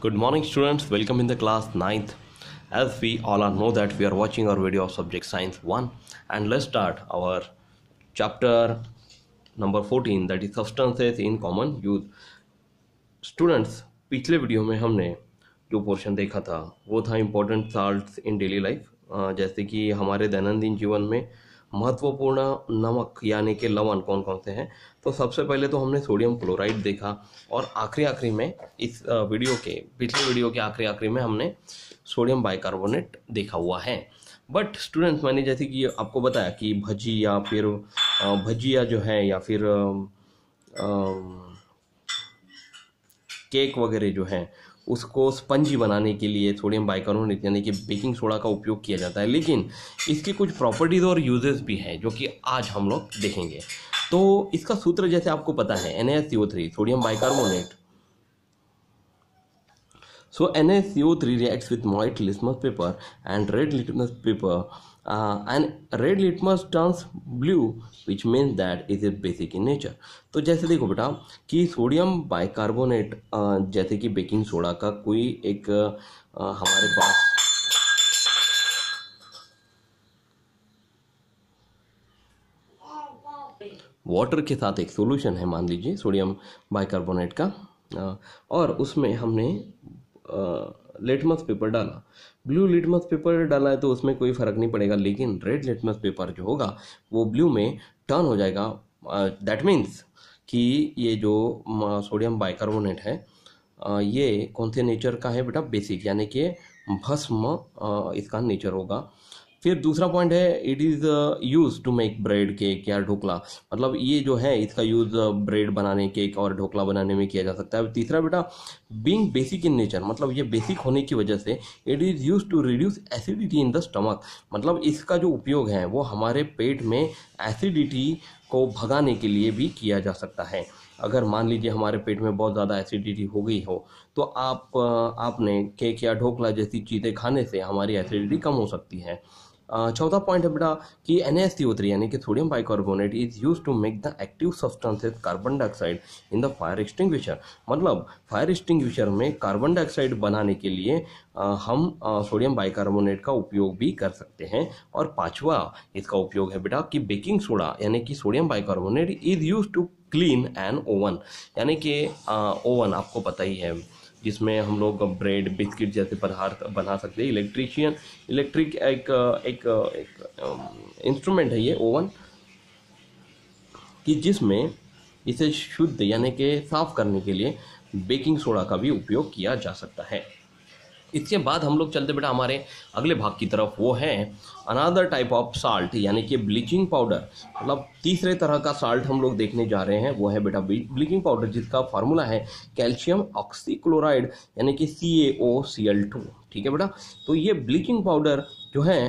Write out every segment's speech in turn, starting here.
Good morning, students. Welcome in the class 9th. As we all are know that we are watching our video of subject science 1, and let's start our chapter number 14, that is substances in common use. Students, पिछले video में हमने जो portion देखा था वो था important salts इन daily life, जैसे कि हमारे दैनंदिन जीवन में महत्वपूर्ण नमक यानी कि लवण कौन कौन से हैं। तो सबसे पहले तो हमने सोडियम क्लोराइड देखा और आखिरी में इस पिछले वीडियो के आखिरी में हमने सोडियम बाइकार्बोनेट देखा हुआ है। बट स्टूडेंट्स, मैंने जैसे कि आपको बताया कि भजी या फिर भजिया जो है या फिर केक वगैरह जो है उसको स्पंजी बनाने के लिए सोडियम बाइकार्बोनेट यानी कि बेकिंग सोडा का उपयोग किया जाता है, लेकिन इसकी कुछ प्रॉपर्टीज़ और यूजेस भी हैं जो कि आज हम लोग देखेंगे। तो इसका सूत्र जैसे आपको पता है NaSCO3 sodium bicarbonate. So NaCO3 reacts with white litmus paper and red litmus paper, and red litmus turns blue, which means that it is basic in nature. तो जैसे देखो बेटा कि सोडियम बाइकार्बोनेट जैसे कि बेकिंग सोडा का कोई एक हमारे पास वाटर के साथ एक सॉल्यूशन है, मान लीजिए सोडियम बाइकार्बोनेट का, और उसमें हमने लिटमस पेपर डाला। ब्लू लिटमस पेपर डाला है तो उसमें कोई फ़र्क नहीं पड़ेगा, लेकिन रेड लिटमस पेपर जो होगा वो ब्लू में टर्न हो जाएगा। दैट मीन्स कि ये जो सोडियम बाइकार्बोनेट है ये कौन से नेचर का है बेटा? बेसिक, यानी कि भस्म इसका नेचर होगा। फिर दूसरा पॉइंट है it is use to make bread, cake या ढोकला, मतलब ये जो है इसका यूज़ ब्रेड बनाने, केक और ढोकला बनाने में किया जा सकता है। तीसरा बेटा बीइंग बेसिक इन नेचर, मतलब ये बेसिक होने की वजह से it is use to reduce acidity in the stomach, मतलब इसका जो उपयोग है वो हमारे पेट में एसिडिटी को भगाने के लिए भी किया जा सकता है। अगर मान लीजिए हमारे पेट में बहुत ज़्यादा एसिडिटी हो गई हो तो आपने केक या ढोकला जैसी चीज़ें खाने से हमारी एसिडिटी कम हो सकती है। चौथा पॉइंट है बेटा कि NaSCO3 यानी कि sodium bicarbonate is use to make the active substances carbon dioxide in the fire extinguisher, मतलब फायर एक्सटिंग्विशर में कार्बन डाइऑक्साइड बनाने के लिए हम सोडियम बाइकार्बोनेट का उपयोग भी कर सकते हैं। और पांचवा इसका उपयोग है बेटा कि बेकिंग सोडा यानी कि sodium bicarbonate is use to clean an oven, यानी कि ओवन आपको पता ही है जिसमें हम लोग ब्रेड, बिस्किट जैसे पदार्थ बना सकते हैं। इलेक्ट्रिक एक इंस्ट्रूमेंट है ये ओवन, कि जिसमें इसे शुद्ध यानी कि साफ करने के लिए बेकिंग सोडा का भी उपयोग किया जा सकता है। इसके बाद हम लोग चलते बेटा हमारे अगले भाग की तरफ, वो है अनदर टाइप ऑफ साल्ट यानी कि ब्लीचिंग पाउडर, मतलब तीसरे तरह का साल्ट हम लोग देखने जा रहे हैं, वो है बेटा ब्लीचिंग पाउडर, जिसका फार्मूला है कैल्शियम ऑक्सीक्लोराइड यानी कि CaOCl2। ठीक है बेटा, तो ये ब्लीचिंग पाउडर जो है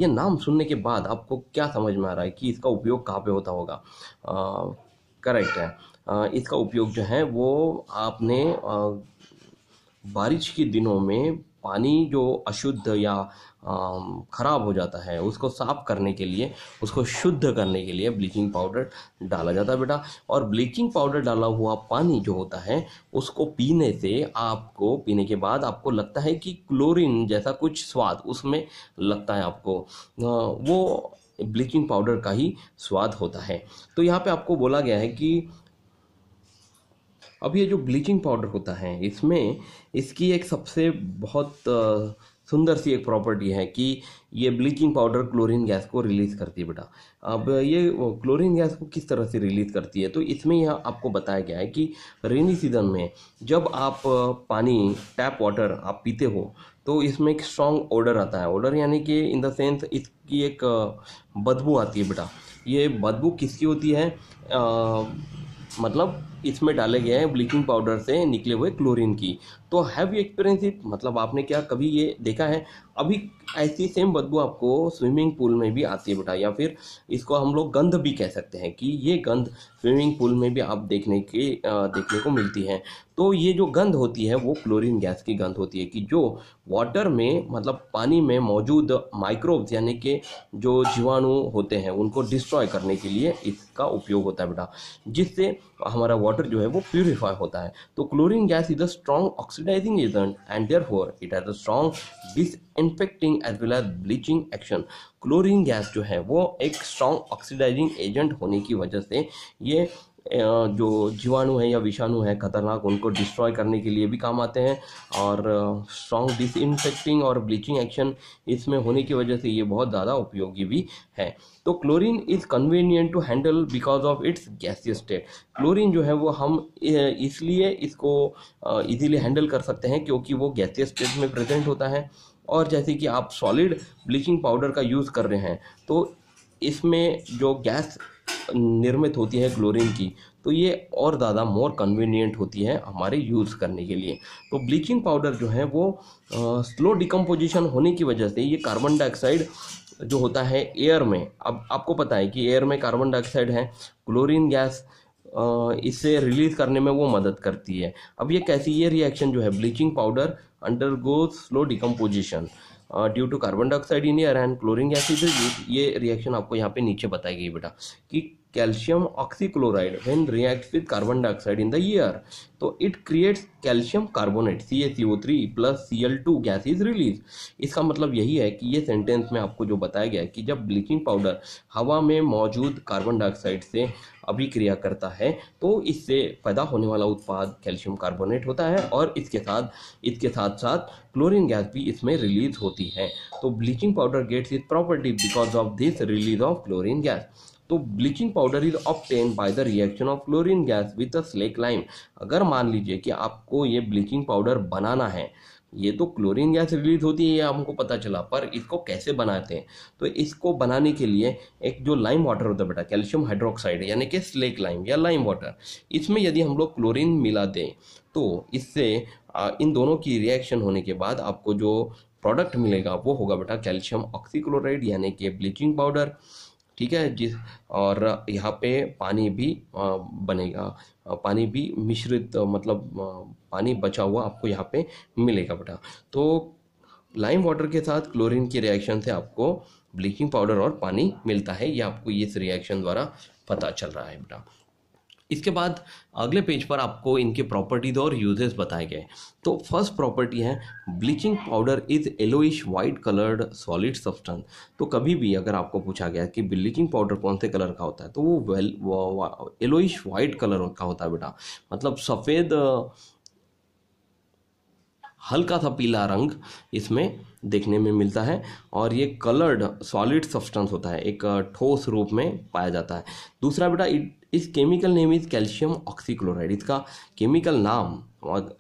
ये नाम सुनने के बाद आपको क्या समझ में आ रहा है कि इसका उपयोग कहाँ पे होता होगा? करेक्ट है, इसका उपयोग जो है वो आपने बारिश के दिनों में पानी जो अशुद्ध या ख़राब हो जाता है उसको साफ करने के लिए, उसको शुद्ध करने के लिए ब्लीचिंग पाउडर डाला जाता है बेटा। और ब्लीचिंग पाउडर डाला हुआ पानी जो होता है उसको पीने के बाद आपको लगता है कि क्लोरीन जैसा कुछ स्वाद उसमें लगता है आपको, वो ब्लीचिंग पाउडर का ही स्वाद होता है। तो यहाँ पे आपको बोला गया है कि अब ये जो ब्लीचिंग पाउडर होता है इसमें इसकी एक सबसे बहुत सुंदर सी एक प्रॉपर्टी है कि ये ब्लीचिंग पाउडर क्लोरीन गैस को रिलीज करती है बेटा। अब ये क्लोरीन गैस को किस तरह से रिलीज करती है, तो इसमें यह आपको बताया गया है कि रेनी सीजन में जब आप पानी टैप वाटर आप पीते हो तो इसमें एक स्ट्रॉन्ग ओडर आता है। ओडर यानी कि इन द सेंस इसकी एक बदबू आती है बेटा। ये बदबू किसकी होती है? मतलब इसमें डाले गए हैं ब्लीचिंग पाउडर से निकले हुए क्लोरीन की। तो हैव यू एक्सपीरियंस इट, मतलब आपने क्या कभी ये देखा है? अभी ऐसी सेम बदबू आपको स्विमिंग पूल में भी आती है बेटा, या फिर इसको हम लोग गंध भी कह सकते हैं कि ये गंध स्विमिंग पूल में भी आप देखने को मिलती है। तो ये जो गंध होती है वो क्लोरीन गैस की गंध होती है कि जो वाटर में मतलब पानी में मौजूद माइक्रोब्स यानी कि जो जीवाणु होते हैं उनको डिस्ट्रॉय करने के लिए इसका उपयोग होता है बेटा, जिससे हमारा वाटर वाटर जो है वो प्यूरिफाई होता है। तो chlorine gas is a strong oxidising agent and therefore it has a strong disinfecting as well as bleaching action. Chlorine gas जो है वो एक स्ट्रॉन्ग ऑक्सीडाइजिंग एजेंट होने की वजह से ये जो जीवाणु है या विषाणु है खतरनाक, उनको डिस्ट्रॉय करने के लिए भी काम आते हैं। और स्ट्रॉन्ग डिसइंफेक्टिंग और ब्लीचिंग एक्शन इसमें होने की वजह से ये बहुत ज़्यादा उपयोगी भी है। तो chlorine is convenient to handle because of its gaseous state. Chlorine जो है वो हम इसलिए इसको इजीली हैंडल कर सकते हैं क्योंकि वो गैसियस स्टेट में प्रेजेंट होता है। और जैसे कि आप सॉलिड ब्लीचिंग पाउडर का यूज़ कर रहे हैं तो इसमें जो गैस निर्मित होती है क्लोरीन की, तो ये और ज़्यादा मोर कन्वीनियंट होती है हमारे यूज़ करने के लिए। तो ब्लीचिंग पाउडर जो है वो स्लो डिकम्पोजिशन होने की वजह से ये कार्बन डाइऑक्साइड जो होता है एयर में, अब आपको पता है कि एयर में कार्बन डाइऑक्साइड है, क्लोरीन गैस इससे रिलीज करने में वो मदद करती है। अब ये कैसी, ये रिएक्शन जो है bleaching powder undergoes slow decomposition due to carbon dioxide in air and chlorine gas is used. ये रिएक्शन आपको यहाँ पे नीचे बताई गई बेटा कि calcium oxychloride when reacts with carbon dioxide in the air, तो it creates calcium carbonate CaCO3 plus Cl2 gas is release. इसका मतलब यही है कि ये सेंटेंस में आपको जो बताया गया है कि जब ब्लीचिंग पाउडर हवा में मौजूद कार्बन डाइऑक्साइड से अभिक्रिया करता है तो इससे पैदा होने वाला उत्पाद कैल्शियम कार्बोनेट होता है और इसके साथ साथ क्लोरीन गैस भी इसमें रिलीज होती है। तो bleaching powder gets it property because of this release of chlorine gas. तो bleaching powder is obtain by the reaction of chlorine gas with the slake lime. अगर मान लीजिए कि आपको ये ब्लीचिंग पाउडर बनाना है, ये तो क्लोरीन गैस रिलीज होती है ये हमको पता चला, पर इसको कैसे बनाते हैं, तो इसको बनाने के लिए एक जो लाइम वाटर होता है बेटा, कैल्शियम हाइड्रोक्साइड यानी कि स्लेक लाइम या लाइम वाटर, इसमें यदि हम लोग क्लोरीन मिला दें तो इससे इन दोनों की रिएक्शन होने के बाद आपको जो प्रोडक्ट मिलेगा वो होगा बेटा कैल्शियम ऑक्सीक्लोराइड यानी कि ब्लीचिंग पाउडर। ठीक है जिस, और यहाँ पे पानी भी बनेगा, पानी भी मिश्रित, मतलब पानी बचा हुआ आपको यहाँ पे मिलेगा बेटा। तो लाइम वाटर के साथ क्लोरीन की रिएक्शन से आपको ब्लीचिंग पाउडर और पानी मिलता है, ये आपको इस रिएक्शन द्वारा पता चल रहा है बेटा। इसके बाद अगले पेज पर आपको इनके प्रॉपर्टीज और यूजेस बताए गए। तो फर्स्ट प्रॉपर्टी है bleaching powder is yellowish white coloured solid substance. तो कभी भी अगर आपको पूछा गया कि ब्लीचिंग पाउडर कौन से कलर का होता है तो वो येलोइश वाइट कलर का होता है बेटा, मतलब सफ़ेद हल्का सा पीला रंग इसमें देखने में मिलता है और ये कलर्ड सॉलिड सब्सटेंस होता है, एक ठोस रूप में पाया जाता है। दूसरा बेटा इस chemical name is calcium oxychloride. इसका केमिकल नाम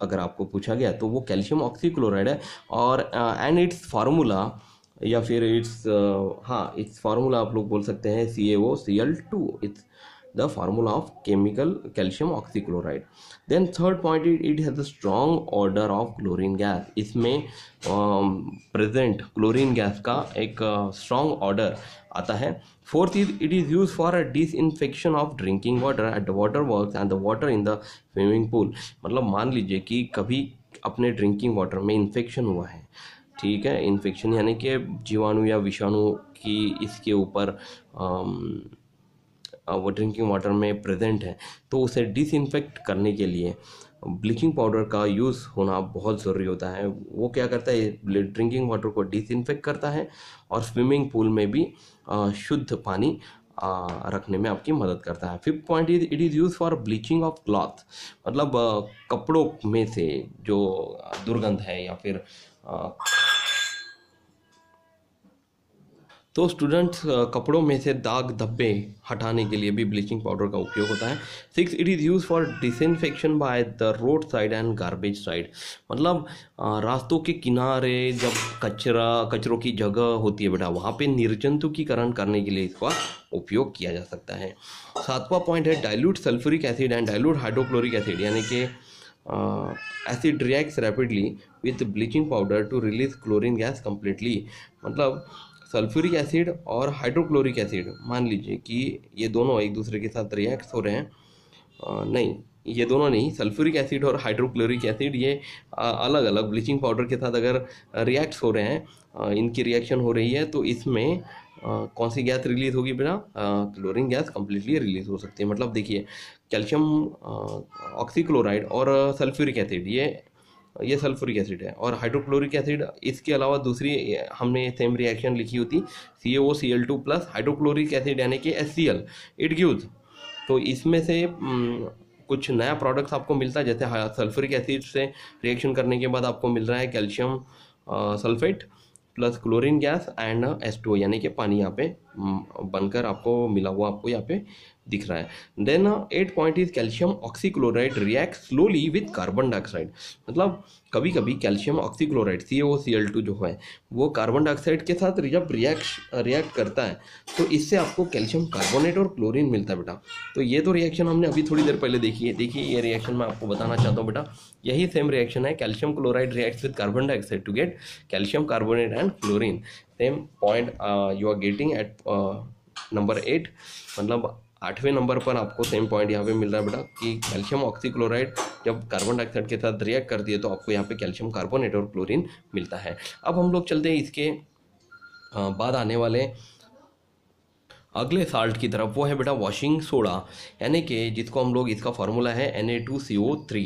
अगर आपको पूछा गया तो वो कैल्शियम ऑक्सीक्लोराइड है। और एंड इट्स फार्मूला या फिर इट्स फार्मूला आप लोग बोल सकते हैं CaOCl2, it's the formula of chemical calcium oxychloride. Then third point, it has a strong odor of chlorine gas. इसमें present chlorine gas का एक strong odor आता है। Fourth is it is used for a disinfection of drinking water at the water works and the water in the swimming pool। मतलब मान लीजिए कि कभी अपने ड्रिंकिंग वाटर में इन्फेक्शन हुआ है, ठीक है, इन्फेक्शन यानी कि जीवाणु या विषाणु की इसके ऊपर वो ड्रिंकिंग वाटर में प्रेजेंट है, तो उसे डिसइंफेक्ट करने के लिए ब्लीचिंग पाउडर का यूज़ होना बहुत ज़रूरी होता है। वो क्या करता है, ड्रिंकिंग वाटर को डिसइंफेक्ट करता है और स्विमिंग पूल में भी शुद्ध पानी रखने में आपकी मदद करता है। Fifth point is it is use for bleaching of cloth. मतलब कपड़ों में से जो दुर्गंध है या फिर तो स्टूडेंट्स कपड़ों में से दाग धब्बे हटाने के लिए भी ब्लीचिंग पाउडर का उपयोग होता है। 6 it is use for disinfection by the road side and garbage side. मतलब रास्तों के किनारे जब कचरों की जगह होती है बेटा, वहाँ पे निर्जंतुकीकरण करने के लिए इसका उपयोग किया जा सकता है। 7वां पॉइंट है dilute sulphuric acid and dilute hydrochloric acid, यानी कि acid reacts rapidly with bleaching powder to release chlorine gas completely. मतलब सल्फ्यूरिक एसिड और हाइड्रोक्लोरिक एसिड, मान लीजिए कि ये दोनों एक दूसरे के साथ रिएक्ट हो रहे हैं, नहीं ये दोनों नहीं, सल्फ्यूरिक एसिड और हाइड्रोक्लोरिक एसिड ये अलग अलग ब्लीचिंग पाउडर के साथ अगर रिएक्ट हो रहे हैं, इनकी रिएक्शन हो रही है तो इसमें कौन सी गैस रिलीज होगी बेटा? क्लोरीन गैस कंप्लीटली रिलीज हो सकती है। मतलब देखिए कैल्शियम ऑक्सीक्लोराइड और सल्फ्यूरिक एसिड, ये सल्फ्यूरिक एसिड है, और हाइड्रोक्लोरिक एसिड इसके अलावा दूसरी हमने सेम रिएक्शन लिखी होती CaOCl2 प्लस हाइड्रोक्लोरिक एसिड यानी कि HCl, इट गिव्स। तो इसमें से कुछ नया प्रोडक्ट्स आपको मिलता है, जैसे सल्फ्यूरिक एसिड से रिएक्शन करने के बाद आपको मिल रहा है calcium sulphate plus chlorine gas and H2O, यानी कि पानी यहाँ पे बनकर आपको मिला हुआ आपको यहाँ पे दिख रहा है। Then 8 point is calcium oxychloride react slowly with carbon dioxide. मतलब कभी कभी कैल्शियम ऑक्सीक्लोराइड CaOCl2 जो है वो कार्बन डाइऑक्साइड के साथ जब रिएक्ट करता है तो इससे आपको कैल्शियम कार्बोनेट और क्लोरीन मिलता है बेटा। तो ये तो रिएक्शन हमने अभी थोड़ी देर पहले देखी है। देखिए ये रिएक्शन मैं आपको बताना चाहता हूँ बेटा, यही सेम रिएक्शन है। Calcium chloride reacts with carbon dioxide to get calcium carbonate and chlorine. Same point you are getting at number 8। मतलब 8वें नंबर पर आपको सेम पॉइंट यहाँ पे मिल रहा है बेटा कि कैल्शियम ऑक्सीक्लोराइड जब कार्बन डाइऑक्साइड के साथ रिएक्ट करती है तो आपको यहाँ पे कैल्शियम कार्बोनेट और क्लोरीन मिलता है। अब हम लोग चलते हैं इसके बाद आने वाले अगले साल्ट की तरफ। वो है बेटा वॉशिंग सोडा, यानी कि जिसको हम लोग, इसका फार्मूला है Na2CO3,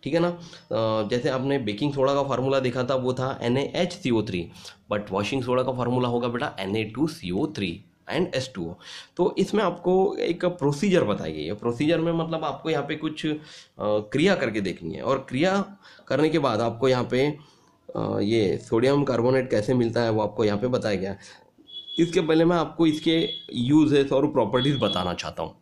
ठीक है ना। जैसे आपने बेकिंग सोडा का फार्मूला देखा था वो था NaHCO3, बट वॉशिंग सोडा का फार्मूला होगा बेटा Na2CO3 एंड H2O। तो इसमें आपको एक प्रोसीजर बताई गई है। प्रोसीजर में मतलब आपको यहाँ पे कुछ क्रिया करके देखनी है, और क्रिया करने के बाद आपको यहाँ पे ये सोडियम कार्बोनेट कैसे मिलता है वो आपको यहाँ पे बताया गया है। इसके पहले मैं आपको इसके यूजेस और प्रॉपर्टीज बताना चाहता हूँ।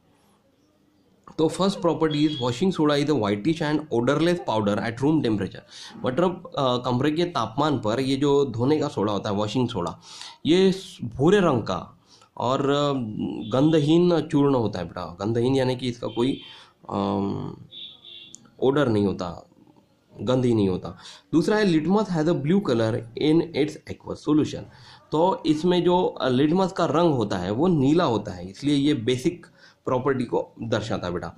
तो first property is washing soda is a whitish and odourless powder at room temperature. मतलब कमरे के तापमान पर ये जो धोने का सोडा होता है वॉशिंग सोडा, ये भूरे रंग का और गंधहीन चूर्ण होता है बेटा। गंधहीन यानी कि इसका कोई ओडर नहीं होता, गंध ही नहीं होता। दूसरा है litmus has a blue colour in its aqueous solution. तो इसमें जो लिटमस का रंग होता है वो नीला होता है, इसलिए ये बेसिक प्रॉपर्टी को दर्शाता है बेटा।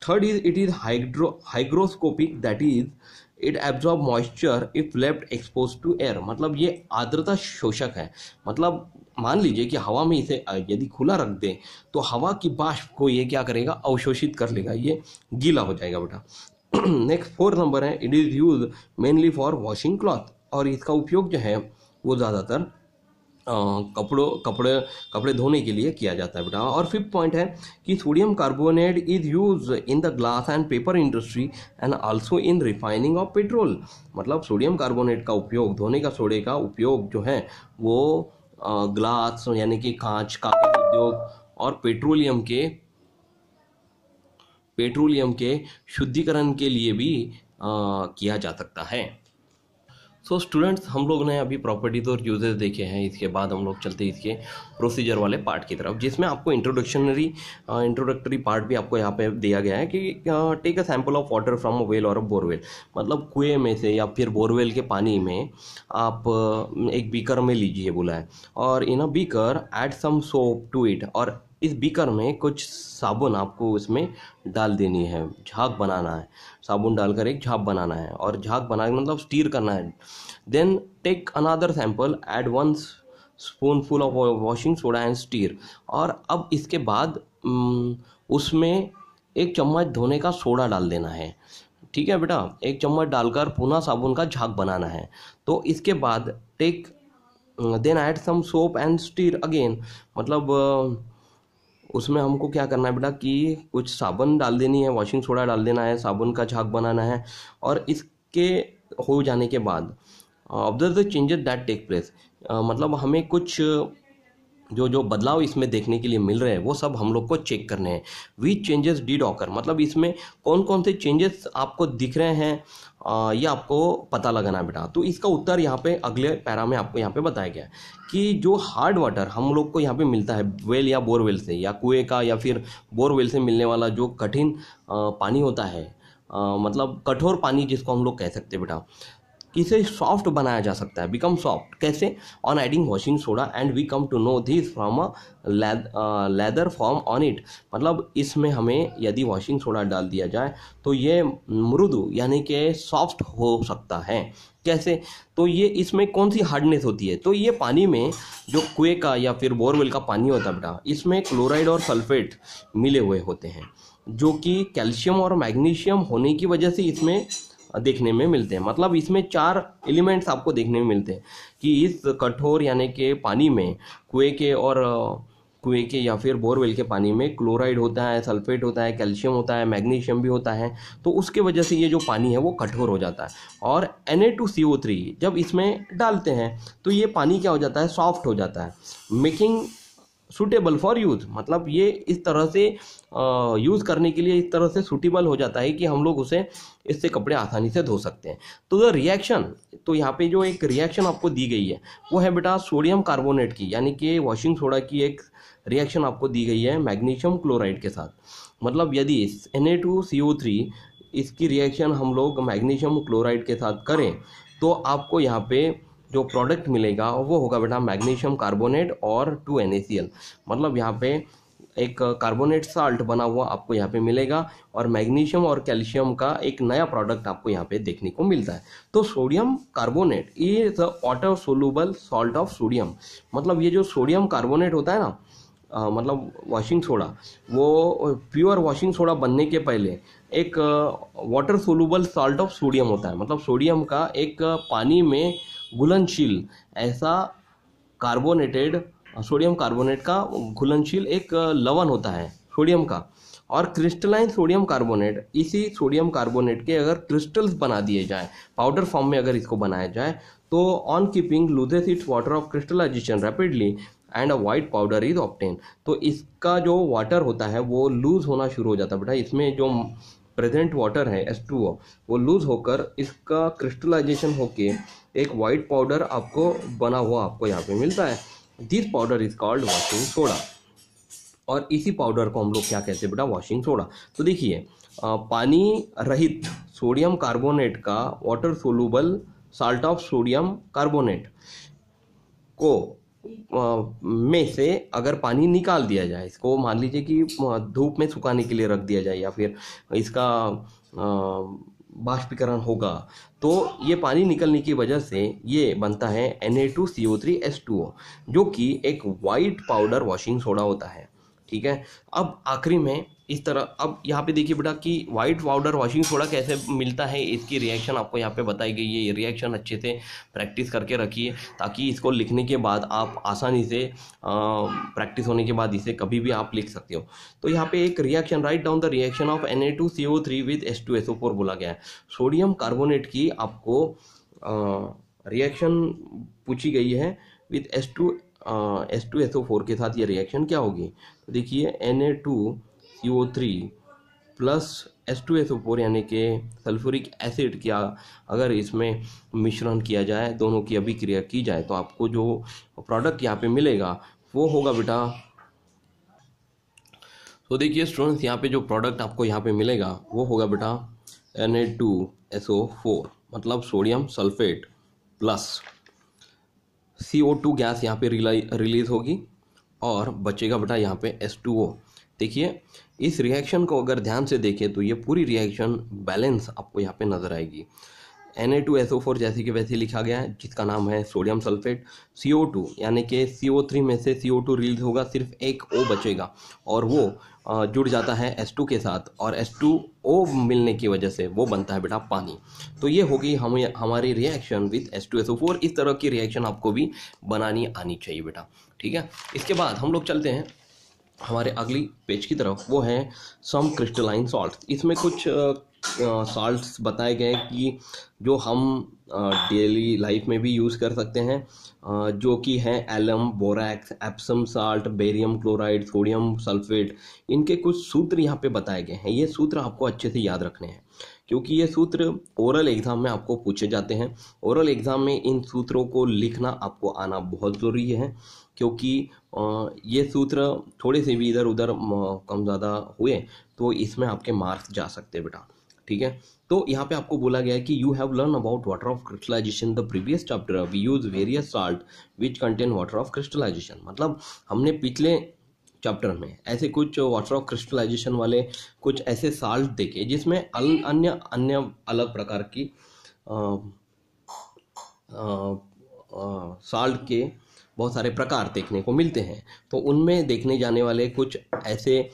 Third is it is hygroscopic, that is it absorb moisture if left expose to air. मतलब ये आर्द्रता शोषक है। मतलब मान लीजिए कि हवा में इसे यदि खुला रख दें तो हवा की वाष्प को ये क्या करेगा, अवशोषित कर लेगा, ये गीला हो जाएगा बेटा। नेक्स्ट 4 नंबर है it is use mainly for washing cloth, और इसका उपयोग जो है वो ज़्यादातर कपड़े धोने के लिए किया जाता है बेटा। और 5th पॉइंट है कि sodium carbonate is use in the glass and paper industry and also in refining of petrol. मतलब सोडियम कार्बोनेट का उपयोग, धोने का सोडे का उपयोग जो है वो ग्लास यानी कि कांच, कागज उद्योग और पेट्रोलियम के शुद्धिकरण के लिए भी किया जा सकता है। सो स्टूडेंट्स, हम लोग ने अभी प्रॉपर्टीज और यूजेस देखे हैं। इसके बाद हम लोग चलते हैं इसके प्रोसीजर वाले पार्ट की तरफ, जिसमें आपको इंट्रोडक्टरी पार्ट भी आपको यहाँ पे दिया गया है कि take a sample of water from a well or a borewell. मतलब कुएं में से या फिर बोरवेल के पानी में आप एक बीकर में लीजिए बोला है, और in a beaker add some soap to it. और इस बीकर में कुछ साबुन आपको इसमें डाल देनी है, झाग बनाना है, साबुन डालकर एक झाग बनाना है, और झाग बना मतलब स्टीर करना है। Then take another sample, add 1 spoonful of washing soda and stir. और अब इसके बाद उसमें 1 चम्मच धोने का सोडा डाल देना है, ठीक है बेटा। 1 चम्मच डालकर पुनः साबुन का झाग बनाना है। तो इसके बाद then add some soap and stir again. मतलब उसमें हमको क्या करना है बेटा कि कुछ साबुन डाल देनी है, वॉशिंग सोडा डाल देना है, साबुन का झाग बनाना है, और इसके हो जाने के बाद observe the changes that take place. मतलब हमें कुछ जो बदलाव इसमें देखने के लिए मिल रहे हैं वो सब हम लोग को चेक करने हैं। विच चेंजेस डिड ऑकर, मतलब इसमें कौन कौन से चेंजेस आपको दिख रहे हैं, ये आपको पता लगाना है बेटा। तो इसका उत्तर यहाँ पे अगले पैरा में आपको यहाँ पे बताया गया है कि जो हार्ड वाटर हम लोग को यहाँ पे मिलता है वेल या बोरवेल से, या कुएं का या फिर बोरवेल से मिलने वाला जो कठिन पानी होता है, मतलब कठोर पानी जिसको हम लोग कह सकते हैं बेटा, किसे सॉफ्ट बनाया जा सकता है, बिकम सॉफ्ट कैसे, on adding washing soda and we come to know this from a lather form on it. मतलब इसमें हमें यदि वॉशिंग सोडा डाल दिया जाए तो ये मृदु यानी कि सॉफ्ट हो सकता है। कैसे, तो ये इसमें कौन सी हार्डनेस होती है, तो ये पानी में जो कुएं का या फिर बोरवेल का पानी होता है बेटा, इसमें क्लोराइड और सल्फेट मिले हुए होते हैं, जो कि कैल्शियम और मैग्नीशियम होने की वजह से इसमें देखने में मिलते हैं। मतलब इसमें 4 एलिमेंट्स आपको देखने में मिलते हैं कि इस कठोर यानी कि पानी में कुएं के या फिर बोरवेल के पानी में क्लोराइड होता है, सल्फेट होता है, कैल्शियम होता है, मैग्नीशियम भी होता है। तो उसके वजह से ये जो पानी है वो कठोर हो जाता है। और Na2CO3 जब इसमें डालते हैं तो ये पानी क्या हो जाता है, सॉफ्ट हो जाता है, मेकिंग सूटेबल फॉर यूज़। मतलब ये इस तरह से यूज़ करने के लिए इस तरह से सूटेबल हो जाता है कि हम लोग उसे इससे कपड़े आसानी से धो सकते हैं। तो द रिएक्शन, तो यहाँ पे जो एक रिएक्शन आपको दी गई है वो है बेटा सोडियम कार्बोनेट की, यानी कि वॉशिंग सोडा की एक रिएक्शन आपको दी गई है मैग्नीशियम क्लोराइड के साथ। मतलब यदि Na2CO3 इसकी रिएक्शन हम लोग मैग्नीशियम क्लोराइड के साथ करें तो आपको यहाँ पे जो प्रोडक्ट मिलेगा वो होगा बेटा मैग्नीशियम कार्बोनेट और 2NaCl। मतलब यहाँ पे एक कार्बोनेट साल्ट बना हुआ आपको यहाँ पे मिलेगा और मैग्नीशियम और कैल्शियम का एक नया प्रोडक्ट आपको यहाँ पे देखने को मिलता है। तो sodium carbonate is the water soluble salt of sodium. मतलब ये जो सोडियम कार्बोनेट होता है ना, मतलब वॉशिंग सोडा, वो प्योर वॉशिंग सोडा बनने के पहले एक water soluble salt of sodium होता है। मतलब सोडियम का एक पानी में घुलनशील ऐसा कार्बोनेटेड, सोडियम कार्बोनेट का घुलनशील एक लवण होता है सोडियम का। और क्रिस्टलाइन सोडियम कार्बोनेट, इसी सोडियम कार्बोनेट के अगर क्रिस्टल्स बना दिए जाए, पाउडर फॉर्म में अगर इसको बनाया जाए तो on keeping loses its water of crystallisation rapidly and a white powder is obtain. तो इसका जो वाटर होता है वो लूज होना शुरू हो जाता है बेटा। इसमें जो प्रेजेंट वाटर है H2O वो लूज होकर इसका क्रिस्टलाइजेशन होके एक वाइट पाउडर आपको बना हुआ आपको यहाँ पे मिलता है। This powder is called washing soda. और इसी पाउडर को हम लोग क्या कहते हैं बेटा, वॉशिंग सोडा। तो देखिए पानी रहित सोडियम कार्बोनेट का water soluble salt of sodium carbonate को में से अगर पानी निकाल दिया जाए, इसको मान लीजिए कि धूप में सुखाने के लिए रख दिया जाए या फिर इसका बाष्पीकरण होगा, तो ये पानी निकलने की वजह से ये बनता है Na2CO3H2O, जो कि एक वाइट पाउडर वॉशिंग सोडा होता है। ठीक है, अब आखिरी में इस तरह, अब यहाँ पे देखिए बेटा कि वाइट पाउडर वॉशिंग सोडा कैसे मिलता है, इसकी रिएक्शन आपको यहाँ पे बताई गई है। ये रिएक्शन अच्छे से प्रैक्टिस करके रखिए ताकि इसको लिखने के बाद आप आसानी से प्रैक्टिस होने के बाद इसे कभी भी आप लिख सकते हो। तो यहाँ पे एक reaction, write down the reaction of Na2CO3 with H2SO4 बोला गया है। सोडियम कार्बोनेट की आपको रिएक्शन पूछी गई है विद H2SO4 के साथ ये रिएक्शन क्या होगी। तो देखिए Na2CO3 प्लस H2SO4 यानी कि सल्फ्यूरिक एसिड क्या अगर इसमें मिश्रण किया जाए, दोनों की अभिक्रिया की जाए, तो आपको जो प्रोडक्ट यहाँ पे मिलेगा वो होगा बेटा, तो देखिए स्टूडेंट्स यहाँ पे जो प्रोडक्ट आपको यहाँ पे मिलेगा वो होगा बेटा Na2SO4, मतलब sodium sulphate plus CO2 gas यहाँ पे रिलीज होगी और बचेगा बेटा यहाँ पे H2O। देखिए इस रिएक्शन को अगर ध्यान से देखें तो ये पूरी रिएक्शन बैलेंस आपको यहाँ पे नजर आएगी। Na2SO4 जैसे कि वैसे लिखा गया है, जिसका नाम है सोडियम सल्फेट। CO2 यानी कि CO3 में से CO2 रिलीज होगा, सिर्फ एक O बचेगा और वो जुड़ जाता है H2 के साथ और H2O मिलने की वजह से वो बनता है बेटा पानी। तो ये होगी हमारी रिएक्शन विद H2SO4। इस तरह की रिएक्शन आपको भी बनानी आनी चाहिए बेटा। ठीक है, इसके बाद हम लोग चलते हैं हमारे अगली पेज की तरफ, वो है सम क्रिस्टलाइन सॉल्ट। इसमें कुछ सॉल्ट्स बताए गए कि जो हम डेली लाइफ में भी यूज़ कर सकते हैं, जो कि है alum, borax, Epsom salt, barium chloride, sodium sulphate. इनके कुछ सूत्र यहाँ पे बताए गए हैं। ये सूत्र आपको अच्छे से याद रखने हैं क्योंकि ये सूत्र ओरल एग्जाम में आपको पूछे जाते हैं। ओरल एग्जाम में इन सूत्रों को लिखना आपको आना बहुत ज़रूरी है क्योंकि ये सूत्र थोड़े से भी इधर उधर कम ज़्यादा हुए तो इसमें आपके मार्क्स जा सकते हैं बेटा। ठीक है, तो यहाँ पे आपको बोला गया है कि you have learn about water of crystallisation the previous chapter, we use various salt which contain water of crystallisation. मतलब हमने पिछले चैप्टर में ऐसे कुछ वाटर ऑफ क्रिस्टलाइजेशन वाले कुछ ऐसे साल्ट देखे जिसमें अन्य अन्य अलग प्रकार की साल्ट के बहुत सारे प्रकार देखने को मिलते हैं। तो उनमें देखने जाने वाले कुछ ऐसे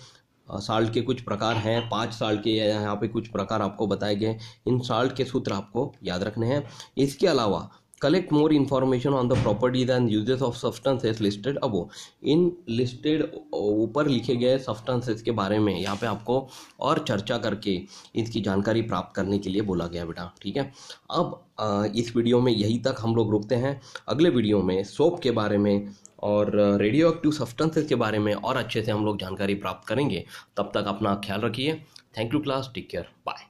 साल्ट के कुछ प्रकार हैं, 5 साल्ट के यहाँ पे कुछ प्रकार आपको बताए गए। इन साल्ट के सूत्र आपको याद रखने हैं। इसके अलावा collect more information on the properties and uses of substances listed above. In listed ऊपर लिखे गए सब्सटेंसेस के बारे में यहाँ पे आपको और चर्चा करके इसकी जानकारी प्राप्त करने के लिए बोला गया बेटा, ठीक है। अब इस वीडियो में यही तक हम लोग रुकते हैं। अगले वीडियो में सोप के बारे में और रेडियो एक्टिव सब्सटेंसेस के बारे में और अच्छे से हम लोग जानकारी प्राप्त करेंगे। तब तक अपना ख्याल रखिए। Thank you class, take care, bye.